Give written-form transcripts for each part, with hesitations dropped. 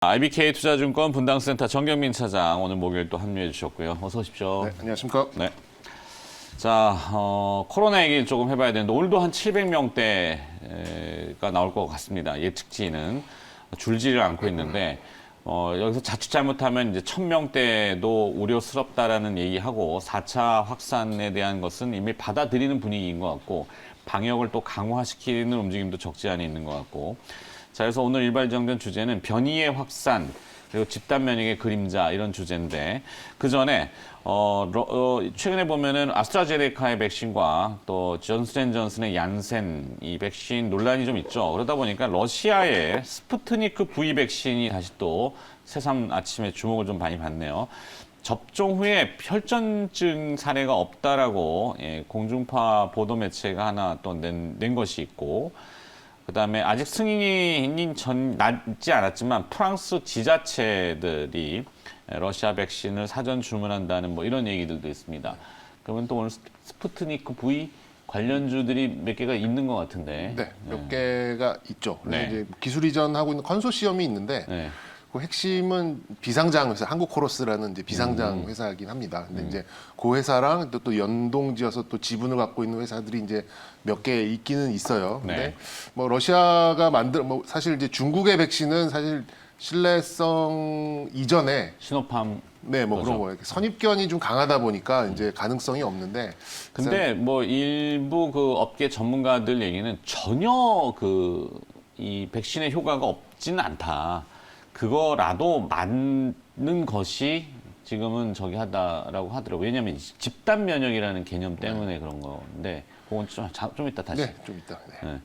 IBK 투자증권 분당센터 정경민 차장 오늘 목요일 또 합류해 주셨고요. 어서 오십시오. 네, 안녕하십니까? 네. 자, 코로나 얘기 조금 해봐야 되는데 오늘도 한 700명대가 나올 것 같습니다. 예측치는 줄지를 않고 있는데 여기서 자칫 잘못하면 이제 1000명대도 우려스럽다라는 얘기하고 4차 확산에 대한 것은 이미 받아들이는 분위기인 것 같고 방역을 또 강화시키는 움직임도 적지 않아 있는 것 같고. 자, 그래서 오늘 일발정전 주제는 변이의 확산, 그리고 집단 면역의 그림자 이런 주제인데 그 전에 최근에 보면은 아스트라제네카의 백신과 또 존슨앤존슨의 얀센 이 백신 논란이 좀 있죠. 그러다 보니까 러시아의 스푸트니크 V 백신이 다시 또 새삼 아침에 주목을 좀 많이 받네요. 접종 후에 혈전증 사례가 없다라고 공중파 보도 매체가 하나 또 낸 것이 있고. 그다음에 아직 승인이 나지 않았지만 프랑스 지자체들이 러시아 백신을 사전 주문한다는 뭐 이런 얘기들도 있습니다. 그러면 또 오늘 스푸트니크 V 관련주들이 몇 개가 있는 것 같은데. 네, 몇 개가 있죠. 네. 이제 기술 이전하고 있는 컨소시엄이 있는데 네. 그 핵심은 비상장 회사, 한국코러스라는 이제 비상장 회사이긴 합니다. 근데 이제 그 회사랑 또 연동지어서 또 지분을 갖고 있는 회사들이 이제 몇 개 있기는 있어요. 근데 네. 뭐 러시아가 사실 이제 중국의 백신은 사실 신뢰성 이전에 시노팜. 네, 뭐 그런 거예요. 선입견이 좀 강하다 보니까 이제 가능성이 없는데. 근데 뭐 일부 그 업계 전문가들 얘기는 전혀 이 백신의 효과가 없지는 않다. 그거라도 맞는 것이 지금은 저기 하다라고 하더라고요. 왜냐하면 집단 면역이라는 개념 때문에 그런 건데 그건 좀 이따 다시. 네, 좀 이따. 네. 네.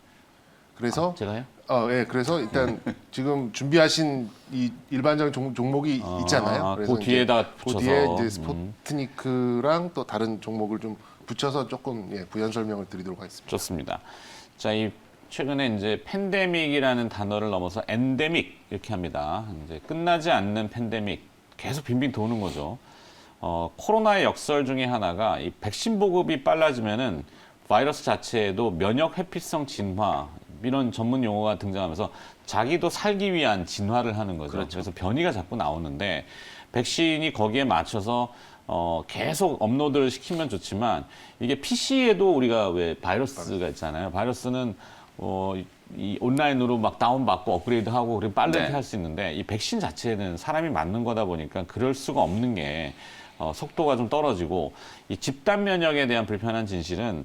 그래서 제가요? 예, 그래서 일단 지금 준비하신 이 일반적인 종목이 있잖아요. 그래서 그 뒤에다 붙여서. 그 뒤에 이제 스푸트니크랑 또 다른 종목을 좀 붙여서 조금 부연 설명을 드리도록 하겠습니다. 좋습니다. 자, 최근에 이제 팬데믹이라는 단어를 넘어서 엔데믹 이렇게 합니다. 이제 끝나지 않는 팬데믹 계속 빙빙 도는 거죠. 코로나의 역설 중에 하나가 이 백신 보급이 빨라지면은 바이러스 자체에도 면역 회피성 진화 이런 전문 용어가 등장하면서 자기도 살기 위한 진화를 하는 거죠. 그렇죠. 그래서 변이가 자꾸 나오는데 백신이 거기에 맞춰서 계속 업로드를 시키면 좋지만 이게 PC에도 우리가 왜 바이러스가 있잖아요. 바이러스는 이 온라인으로 막 다운받고 업그레이드하고 그리고 빠르게 네. 할 수 있는데 이 백신 자체는 사람이 맞는 거다 보니까 그럴 수가 없는 게 속도가 좀 떨어지고 이 집단 면역에 대한 불편한 진실은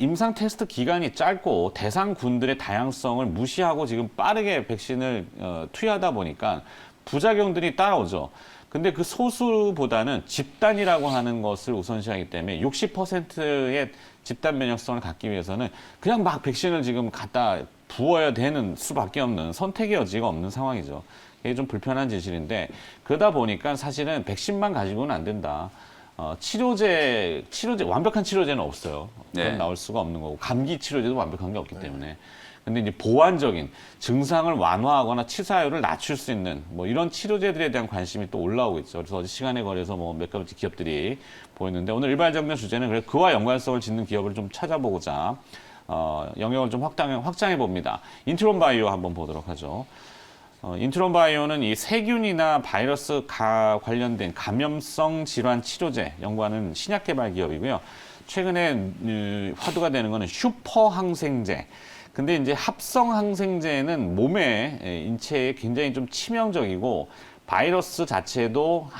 임상 테스트 기간이 짧고 대상군들의 다양성을 무시하고 지금 빠르게 백신을 투여하다 보니까 부작용들이 따라오죠. 근데 그 소수보다는 집단이라고 하는 것을 우선시하기 때문에 60%의 집단 면역성을 갖기 위해서는 그냥 막 백신을 지금 갖다 부어야 되는 수밖에 없는 선택의 여지가 없는 상황이죠. 이게 좀 불편한 진실인데 그러다 보니까 사실은 백신만 가지고는 안 된다. 치료제 완벽한 치료제는 없어요. 그건 나올 수가 없는 거고 감기 치료제도 완벽한 게 없기 때문에. 근데 이제 보완적인 증상을 완화하거나 치사율을 낮출 수 있는 뭐 이런 치료제들에 대한 관심이 또 올라오고 있죠. 그래서 어제 시간에 걸려서 뭐 몇 가지 기업들이 보였는데 오늘 일발정전 주제는 그래서 그와 연관성을 짓는 기업을 좀 찾아보고자 영역을 좀 확장해 봅니다. 인트론 바이오 한번 보도록 하죠. 인트론 바이오는 이 세균이나 바이러스 관련된 감염성 질환 치료제 연구하는 신약 개발 기업이고요. 최근에 화두가 되는 거는 슈퍼 항생제. 근데 이제 합성 항생제는 몸에 인체에 굉장히 좀 치명적이고 바이러스 자체도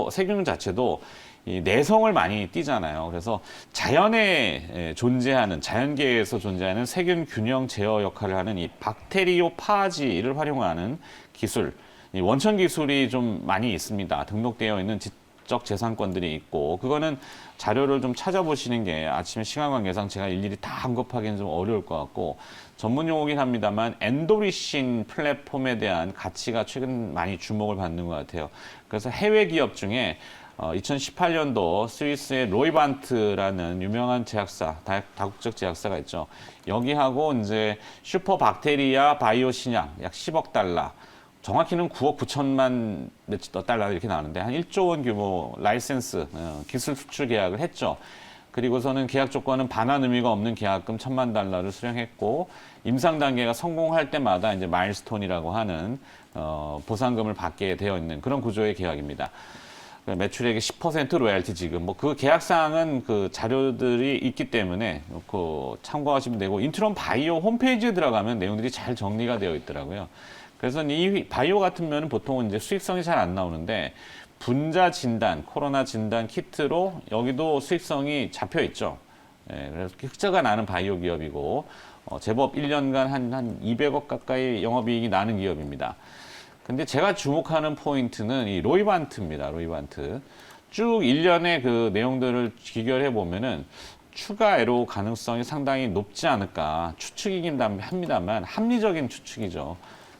세균 자체도 이 내성을 많이 띠잖아요. 그래서 자연계에서 존재하는 세균 균형 제어 역할을 하는 이 박테리오파지를 활용하는 기술, 이 원천 기술이 좀 많이 있습니다. 등록되어 있는 지적 재산권들이 있고 그거는 자료를 좀 찾아보시는 게 아침에 시간 관계상 제가 일일이 다 언급하기는 좀 어려울 것 같고 전문 용어긴 합니다만 엔도리신 플랫폼에 대한 가치가 최근 많이 주목을 받는 것 같아요. 그래서 해외 기업 중에 2018년도 스위스의 로이반트라는 유명한 제약사, 다국적 제약사가 있죠. 여기하고 이제 슈퍼박테리아 바이오 신약 약 10억 달러. 정확히는 9억 9천만 달러 이렇게 나오는데 한 1조 원 규모 라이센스 기술 수출 계약을 했죠. 그리고서는 계약 조건은 반환 의미가 없는 계약금 1,000만 달러를 수령했고 임상 단계가 성공할 때마다 이제 마일스톤이라고 하는 보상금을 받게 되어 있는 그런 구조의 계약입니다. 매출액의 10% 로얄티 지급. 뭐 그 계약 사항은 그 자료들이 있기 때문에 그 참고하시면 되고 인트론 바이오 홈페이지에 들어가면 내용들이 잘 정리가 되어 있더라고요. 그래서 이 바이오 같은 면은 보통은 이제 수익성이 잘 안 나오는데 분자 진단, 코로나 진단 키트로 여기도 수익성이 잡혀 있죠. 예, 그래서 흑자가 나는 바이오 기업이고 제법 1년간 한 200억 가까이 영업이익이 나는 기업입니다. 근데 제가 주목하는 포인트는 이 로이반트입니다. 로이반트. 쭉 1년의 그 내용들을 비교를 해보면은 추가 애로 가능성이 상당히 높지 않을까 추측이긴 합니다만 합리적인 추측이죠.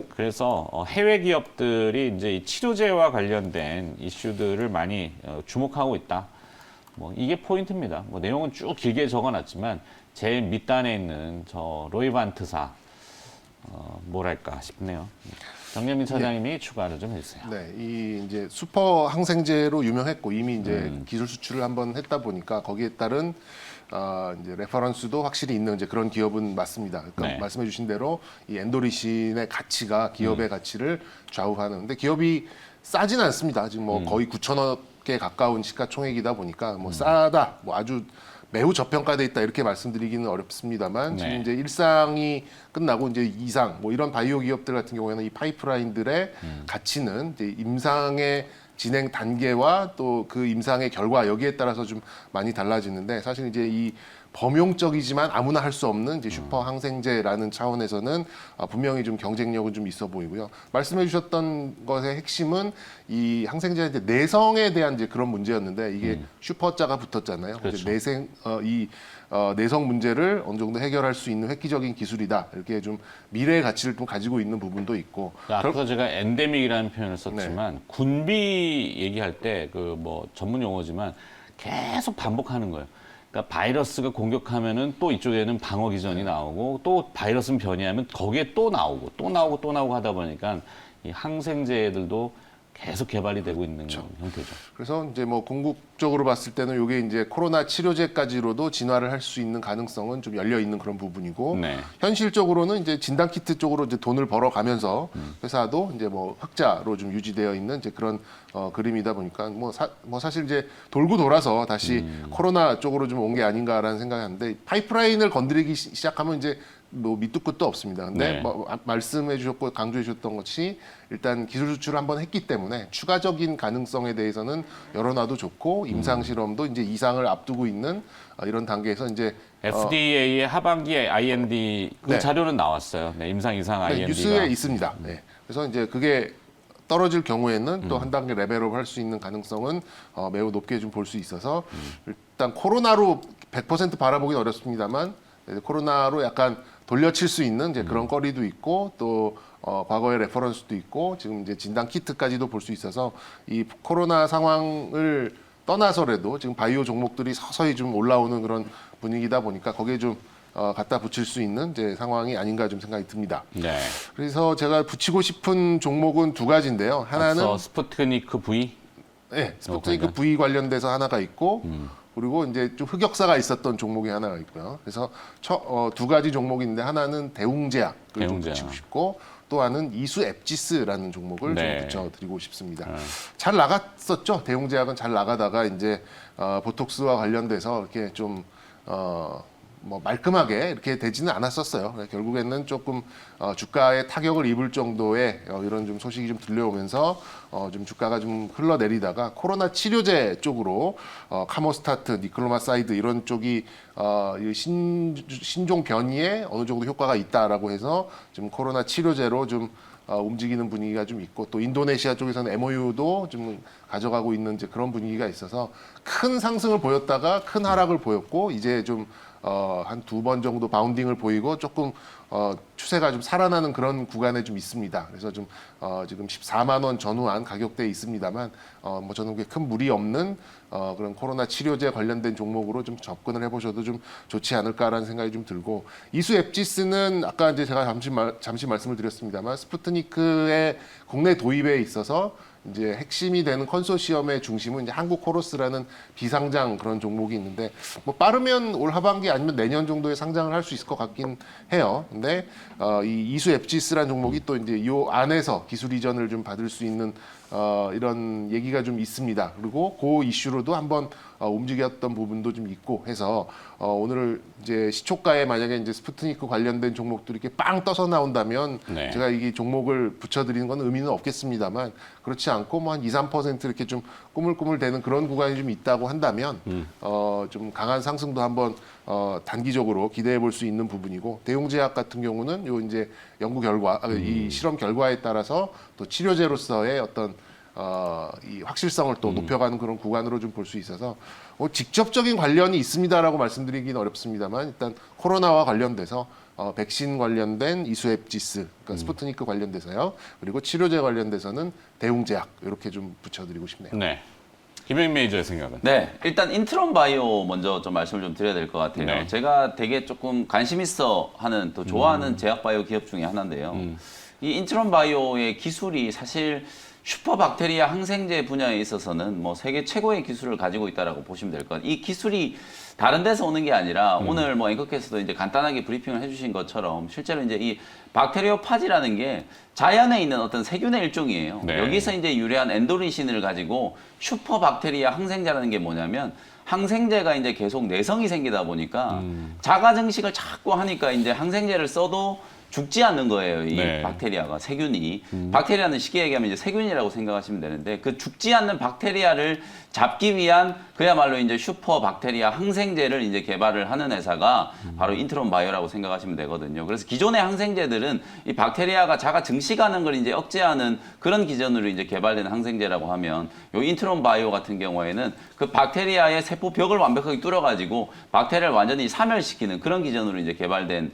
그래서 해외 기업들이 이제 이 치료제와 관련된 이슈들을 많이 주목하고 있다. 뭐 이게 포인트입니다. 뭐 내용은 쭉 길게 적어놨지만 제일 밑단에 있는 저 로이반트사 뭐랄까 싶네요. 정영민 차장님이 추가를 좀 해주세요. 네, 이 이제 슈퍼 항생제로 유명했고 이미 이제 기술 수출을 한번 했다 보니까 거기에 따른 이제 레퍼런스도 확실히 있는 이제 그런 기업은 맞습니다. 그러니까 네. 말씀해주신 대로 이 엔도리신의 가치가 기업의 가치를 좌우하는. 근데 기업이 싸진 않습니다. 지금 뭐 거의 9천억에 가까운 시가총액이다 보니까 뭐 싸다, 뭐 아주 매우 저평가돼 있다 이렇게 말씀드리기는 어렵습니다만 지금 네. 이제 일상이 끝나고 이제 이상 뭐 이런 바이오 기업들 같은 경우에는 이 파이프라인들의 가치는 이제 임상의 진행 단계와 또 그 임상의 결과 여기에 따라서 좀 많이 달라지는데 사실 이제 이 범용적이지만 아무나 할 수 없는 이제 슈퍼 항생제라는 차원에서는 분명히 좀 경쟁력은 좀 있어 보이고요. 말씀해 주셨던 것의 핵심은 이 항생제의 이제 내성에 대한 이제 그런 문제였는데 이게 슈퍼자가 붙었잖아요. 그렇죠. 내생 내성 문제를 어느 정도 해결할 수 있는 획기적인 기술이다. 이렇게 좀 미래의 가치를 좀 가지고 있는 부분도 있고. 아까 제가 엔데믹이라는 표현을 썼지만 군비 얘기할 때 그 뭐 전문 용어지만 계속 반복하는 거예요. 그러니까 바이러스가 공격하면은 또 이쪽에는 방어 기전이 나오고 또 바이러스는 변이하면 거기에 또 나오고 또 나오고 또 나오고 하다 보니까 이 항생제들도 계속 개발이 되고 있는 형태죠. 그래서 이제 뭐 궁극적으로 봤을 때는 이게 이제 코로나 치료제까지로도 진화를 할 수 있는 가능성은 좀 열려 있는 그런 부분이고 네. 현실적으로는 이제 진단 키트 쪽으로 이제 돈을 벌어가면서 회사도 이제 뭐 흑자로 좀 유지되어 있는 이제 그런 그림이다 보니까 뭐 사실 이제 돌고 돌아서 다시 코로나 쪽으로 좀 온 게 아닌가라는 생각이 하는데 파이프라인을 건드리기 시작하면 이제 뭐 밑도 끝도 없습니다. 근데 네. 뭐 말씀해 주셨고 강조해 주셨던 것이 일단 기술 수출을 한번 했기 때문에 추가적인 가능성에 대해서는 열어놔도 좋고 임상 실험도 이제 이상을 앞두고 있는 이런 단계에서 이제 FDA의 하반기 IND 그 네. 자료는 나왔어요. 네, 임상 이상 네, IND가 뉴스에 있습니다. 네. 그래서 이제 그게 떨어질 경우에는 또 한 단계 레벨업 할 수 있는 가능성은 매우 높게 좀 볼 수 있어서 일단 코로나로 100% 바라보긴 어렵습니다만 코로나로 약간 돌려칠 수 있는 이제 그런 거리도 있고 또 과거의 레퍼런스도 있고 지금 이제 진단 키트까지도 볼 수 있어서 이 코로나 상황을 떠나서라도 지금 바이오 종목들이 서서히 좀 올라오는 그런 분위기다 보니까 거기에 좀 갖다 붙일 수 있는 이제 상황이 아닌가 좀 생각이 듭니다. 네. 그래서 제가 붙이고 싶은 종목은 두 가지인데요. 하나는 앞서 스푸트니크 V. 네, 스푸트니크 V 관련돼서 하나가 있고 그리고 이제 좀 흑역사가 있었던 종목이 하나가 있고요. 그래서 두 가지 종목인데 하나는 대웅제약을 좀 대웅제약. 붙이고 싶고 또 하나는 이수 앱지스라는 종목을 네. 좀 붙여드리고 싶습니다. 잘 나갔었죠. 대웅제약은 잘 나가다가 이제 보톡스와 관련돼서 이렇게 좀 뭐 말끔하게 이렇게 되지는 않았었어요. 결국에는 조금 주가에 타격을 입을 정도의 이런 좀 소식이 좀 들려오면서 좀 주가가 좀 흘러내리다가 코로나 치료제 쪽으로 카모스타트, 니클로마사이드 이런 쪽이 이 신종 변이에 어느 정도 효과가 있다라고 해서 지금 코로나 치료제로 좀 움직이는 분위기가 좀 있고 또 인도네시아 쪽에서는 MOU도 좀 가져가고 있는 이제 그런 분위기가 있어서 큰 상승을 보였다가 큰 하락을 보였고 이제 좀 한 두 번 정도 바운딩을 보이고 조금 추세가 좀 살아나는 그런 구간에 좀 있습니다. 그래서 좀 지금 14만 원 전후한 가격대에 있습니다만 뭐 저는 그게 큰 무리 없는 그런 코로나 치료제 관련된 종목으로 좀 접근을 해보셔도 좀 좋지 않을까라는 생각이 좀 들고 이수 앱지스는 아까 이제 제가 잠시 말씀을 드렸습니다만 스푸트니크의 국내 도입에 있어서 이제 핵심이 되는 컨소시엄의 중심은 이제 한국 코러스라는 비상장 그런 종목이 있는데 뭐 빠르면 올 하반기 아니면 내년 정도에 상장을 할 수 있을 것 같긴 해요. 근데 이 이수 앱지스라는 종목이 또 이제 이 안에서 기술 이전을 좀 받을 수 있는 이런 얘기가 좀 있습니다. 그리고 그 이슈로도 한번 움직였던 부분도 좀 있고 해서 오늘 이제 시초가에 만약에 이제 스푸트니크 관련된 종목들이 이렇게 빵 떠서 나온다면 네. 제가 이 종목을 붙여드리는 건 의미는 없겠습니다만 그렇지 않고 뭐 한 2, 3% 이렇게 좀 꾸물꾸물되는 그런 구간이 좀 있다고 한다면 좀 강한 상승도 한번 단기적으로 기대해 볼 수 있는 부분이고 대웅제약 같은 경우는 요 이제 연구 결과 이 실험 결과에 따라서 또 치료제로서의 어떤 이 확실성을 또 높여가는 그런 구간으로 좀 볼 수 있어서 직접적인 관련이 있습니다라고 말씀드리기는 어렵습니다만 일단 코로나와 관련돼서 백신 관련된 이수앱지스, 그러니까 스푸트니크 관련돼서요. 그리고 치료제 관련돼서는 대웅제약 이렇게 좀 붙여드리고 싶네요. 네. 김영민 매니저의 생각은? 네, 일단 인트론 바이오 먼저 좀 말씀을 좀 드려야 될 것 같아요. 네. 제가 되게 조금 관심 있어 하는 또 좋아하는 제약 바이오 기업 중에 하나인데요. 이 인트론 바이오의 기술이 사실 슈퍼박테리아 항생제 분야에 있어서는 뭐 세계 최고의 기술을 가지고 있다라고 보시면 될 것 같아요. 이 기술이 다른 데서 오는 게 아니라 오늘 뭐 앵커께서도 이제 간단하게 브리핑을 해주신 것처럼 실제로 이제 이 박테리오파지라는 게 자연에 있는 어떤 세균의 일종이에요. 네. 여기서 이제 유래한 엔도리신을 가지고 슈퍼박테리아 항생제라는 게 뭐냐면 항생제가 이제 계속 내성이 생기다 보니까 자가 증식을 자꾸 하니까 이제 항생제를 써도 죽지 않는 거예요. 이 네. 박테리아가, 세균이. 박테리아는 쉽게 얘기하면 이제 세균이라고 생각하시면 되는데 그 죽지 않는 박테리아를 잡기 위한 그야말로 이제 슈퍼 박테리아 항생제를 이제 개발을 하는 회사가 바로 인트론 바이오라고 생각하시면 되거든요. 그래서 기존의 항생제들은 이 박테리아가 자가 증식하는 걸 이제 억제하는 그런 기전으로 이제 개발된 항생제라고 하면 요 인트론 바이오 같은 경우에는 그 박테리아의 세포 벽을 완벽하게 뚫어가지고 박테리아를 완전히 사멸시키는 그런 기전으로 이제 개발된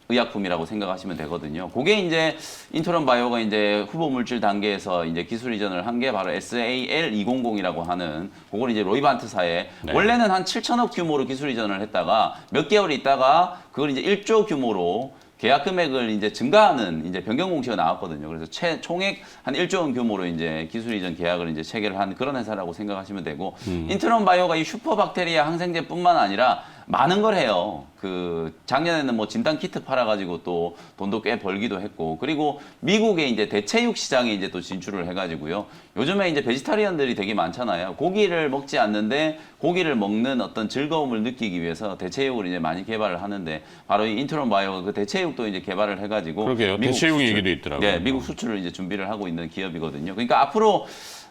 의약품이라고 생각하시면 되거든요. 그게 이제 인트론 바이오가 이제 후보 물질 단계에서 이제 기술 이전을 한 게 바로 SAL200이라고 하는 그걸 이제 로이반트사에 네. 원래는 한 7천억 규모로 기술 이전을 했다가 몇 개월 있다가 그걸 이제 1조 규모로 계약 금액을 이제 증가하는 이제 변경 공시가 나왔거든요. 그래서 총액 한 1조 원 규모로 이제 기술 이전 계약을 이제 체결을 한 그런 회사라고 생각하시면 되고 인트론 바이오가 이 슈퍼박테리아 항생제뿐만 아니라 많은 걸 해요. 그 작년에는 뭐 진단 키트 팔아가지고 또 돈도 꽤 벌기도 했고 그리고 미국의 이제 대체육 시장에 이제 또 진출을 해가지고요. 요즘에 이제 베지타리언들이 되게 많잖아요. 고기를 먹지 않는데 고기를 먹는 어떤 즐거움을 느끼기 위해서 대체육을 이제 많이 개발을 하는데 바로 이 인트론 바이오가 그 대체육도 이제 개발을 해가지고 그러게요. 대체육 얘기도 있더라고요. 네, 미국 수출을 이제 준비를 하고 있는 기업이거든요. 그러니까 앞으로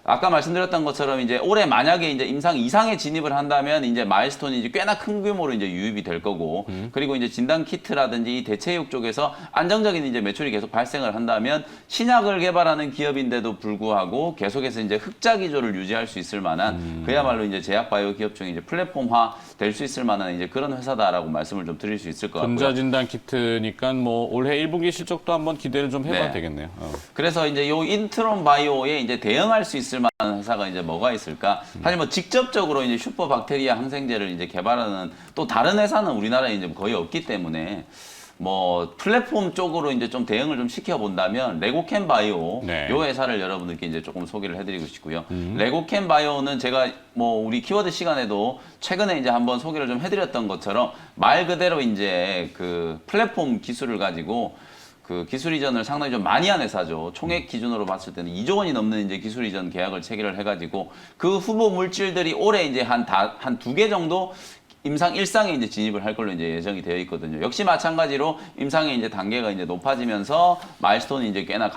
아까 말씀드렸던 것처럼 이제 올해 만약에 이제 임상 2상에 진입을 한다면 이제 마일스톤이 이제 꽤나 큰 규모로 이제 유입이 될 거고 그리고 이제 진단 키트라든지 이 대체육 쪽에서 안정적인 이제 매출이 계속 발생을 한다면 신약을 개발하는 기업인데도 불구하고 계속해서 이제 흑자 기조를 유지할 수 있을 만한 그야말로 이제 제약 바이오 기업 중에 이제 플랫폼화 될 수 있을 만한 이제 그런 회사다라고 말씀을 좀 드릴 수 있을 것 같고요. 전자진단 키트니까 뭐 올해 1분기 실적도 한번 기대를 좀 해봐도 네. 되겠네요. 그래서 이제 요 인트론 바이오에 이제 대응할 수 있을 만한 회사가 이제 뭐가 있을까? 사실 뭐 직접적으로 이제 슈퍼 박테리아 항생제를 이제 개발하는 또 다른 회사는 우리나라에 이제 거의 없기 때문에 뭐 플랫폼 쪽으로 이제 좀 대응을 좀 시켜본다면 레고캠 바이오 네. 요 회사를 여러분들께 이제 조금 소개를 해드리고 싶고요. 레고캠 바이오는 제가 뭐 우리 키워드 시간에도 최근에 이제 한번 소개를 좀 해드렸던 것처럼 말 그대로 이제 그 플랫폼 기술을 가지고 그 기술 이전을 상당히 좀 많이 한 회사죠. 총액 기준으로 봤을 때는 2조 원이 넘는 이제 기술 이전 계약을 체결을 해가지고 그 후보 물질들이 올해 이제 한 두 개 정도 임상 1상에 이제 진입을 할 걸로 이제 예정이 되어 있거든요. 역시 마찬가지로 임상의 이제 단계가 이제 높아지면서 마일스톤이 이제 꽤나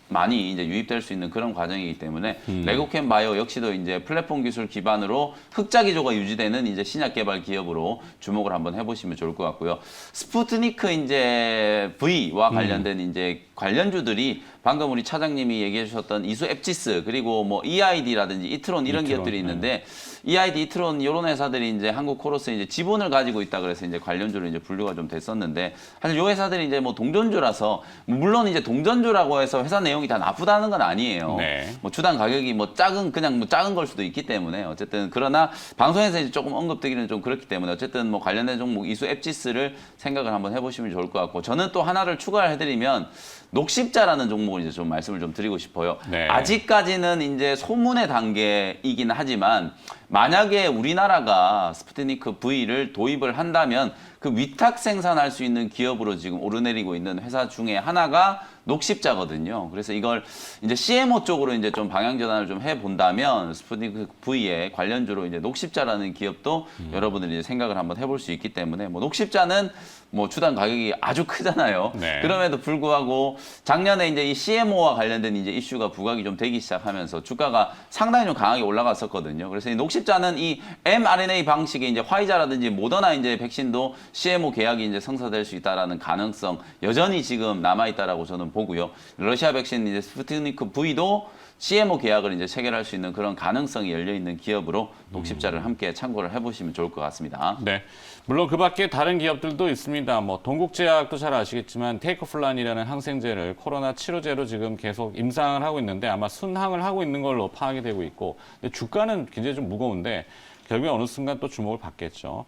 많이 이제 유입될 수 있는 그런 과정이기 때문에 레고캠 바이오 역시도 이제 플랫폼 기술 기반으로 흑자 기조가 유지되는 이제 신약 개발 기업으로 주목을 한번 해보시면 좋을 것 같고요. 스푸트니크 이제 V와 관련된 이제 관련주들이 방금 우리 차장님이 얘기해 주셨던 이수 앱지스 그리고 뭐 EID라든지 이트론 이런 기업들이 있는데 EID, 이트론 이런 회사들이 이제 한국 코러스에 이제 지분을 가지고 있다 그래서 이제 관련주로 이제 분류가 좀 됐었는데 사실 요 회사들이 이제 뭐 동전주라서 물론 이제 동전주라고 해서 회사 내용이 다 나쁘다는 건 아니에요. 네. 뭐 주당 가격이 뭐 그냥 뭐 작은 걸 수도 있기 때문에 어쨌든 그러나 방송에서 이제 조금 언급되기는 좀 그렇기 때문에 어쨌든 뭐 관련된 종목 이수 앱지스를 생각을 한번 해보시면 좋을 것 같고 저는 또 하나를 추가를 해드리면 녹십자라는 종목을 이제 좀 말씀을 좀 드리고 싶어요. 네. 아직까지는 이제 소문의 단계이긴 하지만 만약에 우리나라가 스푸트니크 V를 도입을 한다면 그 위탁 생산할 수 있는 기업으로 지금 오르내리고 있는 회사 중에 하나가 녹십자거든요. 그래서 이걸 이제 CMO 쪽으로 이제 좀 방향 전환을 좀 해본다면 스푸트니크 V에 관련주로 이제 녹십자라는 기업도 여러분들이 이제 생각을 한번 해볼 수 있기 때문에 뭐 녹십자는 뭐 주당 가격이 아주 크잖아요. 네. 그럼에도 불구하고 작년에 이제 이 CMO와 관련된 이제 이슈가 부각이 좀 되기 시작하면서 주가가 상당히 좀 강하게 올라갔었거든요. 그래서 이 녹십자는 이 mRNA 방식의 이제 화이자라든지 모더나 이제 백신도 CMO 계약이 이제 성사될 수 있다라는 가능성 여전히 지금 남아 있다라고 저는 보고요. 러시아 백신 이제 스푸트니크 V도 CMO 계약을 이제 체결할 수 있는 그런 가능성이 열려 있는 기업으로 녹십자를 함께 참고를 해보시면 좋을 것 같습니다. 네. 물론 그 밖에 다른 기업들도 있습니다. 뭐 동국제약도 잘 아시겠지만 테이크플란이라는 항생제를 코로나 치료제로 지금 계속 임상을 하고 있는데 아마 순항을 하고 있는 걸로 파악이 되고 있고, 근데 주가는 굉장히 좀 무거운데 결국에 어느 순간 또 주목을 받겠죠.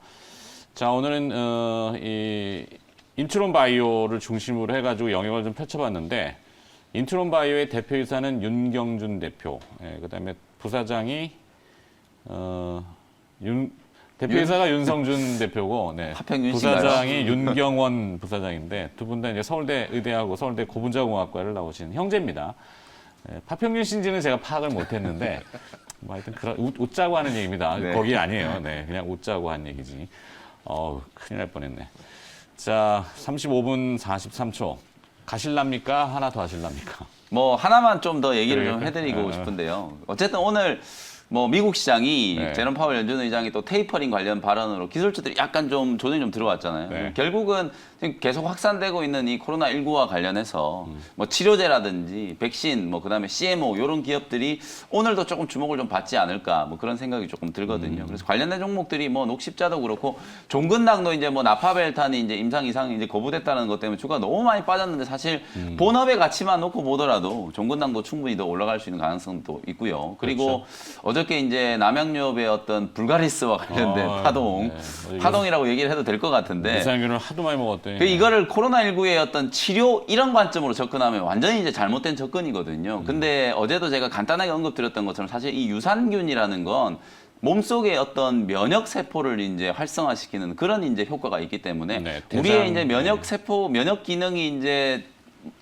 자, 오늘은 이 인트론 바이오를 중심으로 해가지고 영역을 좀 펼쳐봤는데, 인트론 바이오의 대표이사는 윤경준 대표, 그다음에 부사장이 대표이사가 윤성준 대표고, 네. 하평윤 씨인가요? 부사장이 윤경원 부사장인데 두 분 다 이제 서울대 의대하고 서울대 고분자공학과를 나오신 형제입니다. 파평윤 씨인지는 제가 파악을 못했는데, 뭐 하여튼 그런 웃자고 하는 얘기입니다. 네. 거기 아니에요. 네, 그냥 웃자고 한 얘기지. 큰일 날 뻔했네. 자, 35분 43초. 가실랍니까? 하나 더 하실랍니까? 뭐 하나만 좀 더 얘기를 좀 그래요? 해드리고 싶은데요. 어쨌든 오늘 뭐 미국 시장이 네. 제롬 파월 연준 의장이 또 테이퍼링 관련 발언으로 기술주들이 약간 좀 조정이 좀 들어왔잖아요. 네. 결국은 지금 계속 확산되고 있는 이 코로나19와 관련해서 뭐 치료제라든지 백신, 뭐 그다음에 CMO 이런 기업들이 오늘도 조금 주목을 좀 받지 않을까 뭐 그런 생각이 조금 들거든요. 그래서 관련된 종목들이 뭐 녹십자도 그렇고 종근당도 이제 뭐 나파벨탄이 이제 임상 이상이 이제 거부됐다는 것 때문에 주가 너무 많이 빠졌는데 사실 본업의 가치만 놓고 보더라도 종근당도 충분히 더 올라갈 수 있는 가능성도 있고요. 그리고 어저께 이제 남양유업의 어떤 불가리스와 관련된 파동, 네. 파동이라고 얘기를 해도 될 것 같은데 유산균을 하도 많이 먹었더니. 이거를 코로나19의 어떤 치료 이런 관점으로 접근하면 완전히 이제 잘못된 접근이거든요. 근데 어제도 제가 간단하게 언급드렸던 것처럼 사실 이 유산균이라는 건 몸속의 어떤 면역 세포를 이제 활성화시키는 그런 이제 효과가 있기 때문에 네, 우리의 이제 면역 세포, 면역 기능이 이제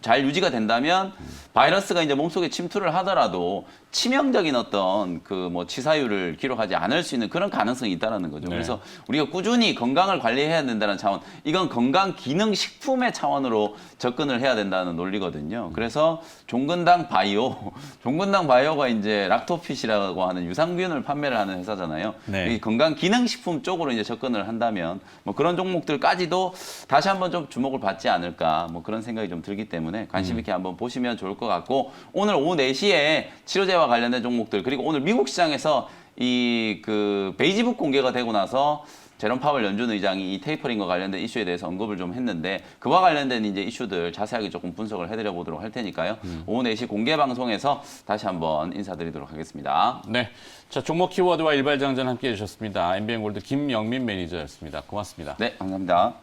잘 유지가 된다면 바이러스가 이제 몸속에 침투를 하더라도 치명적인 어떤 그 뭐 치사율을 기록하지 않을 수 있는 그런 가능성이 있다라는 거죠. 네. 그래서 우리가 꾸준히 건강을 관리해야 된다는 차원, 이건 건강 기능 식품의 차원으로 접근을 해야 된다는 논리거든요. 그래서 종근당 바이오가 이제 락토핏이라고 하는 유산균을 판매를 하는 회사잖아요. 네. 이 건강 기능 식품 쪽으로 이제 접근을 한다면 뭐 그런 종목들까지도 다시 한번 좀 주목을 받지 않을까 뭐 그런 생각이 좀 들기 때문에 관심 있게 한번 보시면 좋을 것 같고, 오늘 오후 4시에 치료제와 관련된 종목들, 그리고 오늘 미국 시장에서 이 그 베이지북 공개가 되고 나서 제롬 파월 연준 의장이 이 테이퍼링과 관련된 이슈에 대해서 언급을 좀 했는데, 그와 관련된 이제 이슈들 자세하게 조금 분석을 해드려 보도록 할 테니까요. 오후 4시 공개 방송에서 다시 한번 인사드리도록 하겠습니다. 네. 자, 종목 키워드와 일발장전 함께 해주셨습니다. MBN골드 김영민 매니저였습니다. 고맙습니다. 네, 감사합니다.